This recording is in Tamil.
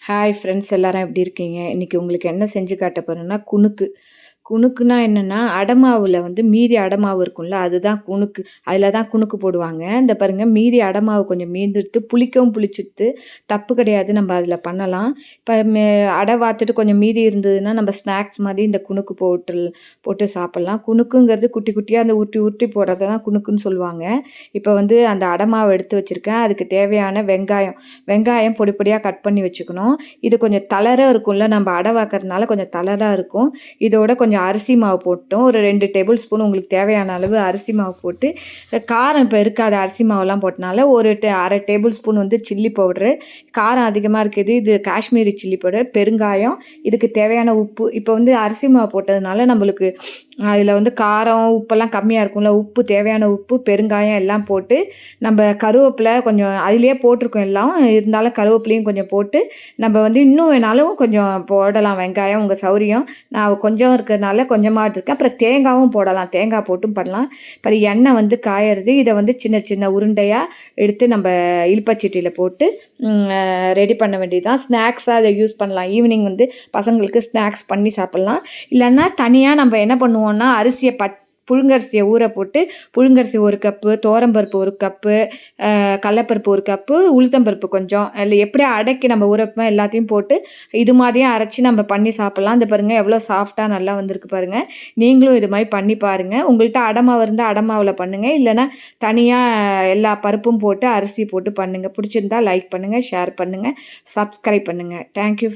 ஹாய் ஃப்ரெண்ட்ஸ், எல்லாரும் எப்படி இருக்கீங்க? இன்னைக்கு உங்களுக்கு என்ன செஞ்சு காட்ட போறேன்னா, குணுக்கு. குணுக்குனா என்னன்னா, அடமாவுல வந்து மீதி அடமாவு இருக்கும்ல, அதுதான் குணுக்கு. அதில தான் குணுக்கு போடுவாங்க. இந்த பாருங்க, மீதி அடமாவு கொஞ்சம் மீந்துடுத்து, புளிக்கவும் புளிச்சிடுத்து. தப்பு கிடையாது, நம்ம அதில பண்ணலாம். இப்ப அடை வாத்துட்டு கொஞ்சம் மீதி இருந்ததுன்னா, நம்ம ஸ்நாக்ஸ் மாதிரி இந்த குணுக்கு போட்டு சாப்பிட்லாம். குணுக்குங்கிறது குட்டி குட்டியா அந்த உருட்டி உருட்டி போடுறத தான் குணுக்குன்னு சொல்லுவாங்க. இப்போ வந்து அந்த அடமாவு எடுத்து வச்சிருக்கேன். அதுக்கு தேவையான வெங்காயம் பொடி பொடியா கட் பண்ணி வச்சுக்கணும். இது கொஞ்சம் தளரா இருக்கும்ல, நம்ம அடை வாக்குறதுனால கொஞ்சம் தளரா இருக்கும். இதோட கொஞ்சம் அரிசி மாவு போட்டோம். ஒரு 2 டேபிள் ஸ்பூன் உங்களுக்கு தேவையான அளவு அரிசி மாவு போட்டு, காரம் இப்போ இருக்காது அரிசி மாவுலாம் போட்டனால, ஒரு 1/2 டேபிள் ஸ்பூன் வந்து சில்லி பவுடரு, காரம் அதிகமாக இருக்குது இது காஷ்மீரி சில்லி பவுடர், பெருங்காயம், இதுக்கு தேவையான உப்பு. இப்போ வந்து அரிசி மாவு போட்டதுனால நம்மளுக்கு அதில் வந்து காரம், உப்பெல்லாம் கம்மியாக இருக்கும்ல, உப்பு தேவையான உப்பு, பெருங்காயம் எல்லாம் போட்டு, நம்ம கருவேப்பிலை கொஞ்சம் அதிலேயே போட்டிருக்கோம் எல்லாம். இருந்தாலும் கருவேப்பிலையும் கொஞ்சம் போட்டு, நம்ம வந்து இன்னும் வேணாலும் கொஞ்சம் போடலாம் வெங்காயம், உங்கள் சௌரியம். நான் கொஞ்சம் இருக்கிறதுனால கொஞ்சமாக எடுத்துருக்கேன். அப்புறம் தேங்காயும் போடலாம், தேங்காய் போட்டும் பண்ணலாம். அப்புறம் எண்ணெய் வந்து காயறது, இதை வந்து சின்ன சின்ன உருண்டையாக எடுத்து நம்ம இலுப்பச்சட்டியில் போட்டு ரெடி பண்ண வேண்டியதுதான். ஸ்நாக்ஸாக அதை யூஸ் பண்ணலாம். ஈவினிங் வந்து பசங்களுக்கு ஸ்நாக்ஸ் பண்ணி சாப்பிட்லாம். இல்லைன்னா தனியாக நம்ம என்ன பண்ணுவோம்னா, புழுங்கரிசியை ஊற போட்டு, புழுங்கரிசி 1 கப்பு, துவரம்பருப்பு 1 கப்பு, கடலப்பருப்பு 1 கப்பு, உளுத்தம்பருப்பு கொஞ்சம், இல்லை எப்படி அடைக்கி நம்ம ஊற வைப்போம் எல்லாத்தையும் போட்டு இது மாதிரியே அரைச்சி நம்ம பண்ணி சாப்பிட்லாம். இந்த பாருங்கள் எவ்வளோ சாஃப்டாக நல்லா வந்திருக்கு பாருங்கள். நீங்களும் இது மாதிரி பண்ணி பாருங்கள். உங்கள்கிட்ட அடமாவு இருந்தால் அடமாவில் பண்ணுங்கள். இல்லைன்னா தனியாக எல்லா பருப்பும் போட்டு அரிசி போட்டு பண்ணுங்கள். பிடிச்சிருந்தா லைக் பண்ணுங்கள், ஷேர் பண்ணுங்கள், சப்ஸ்கிரைப் பண்ணுங்கள். தேங்க்யூ.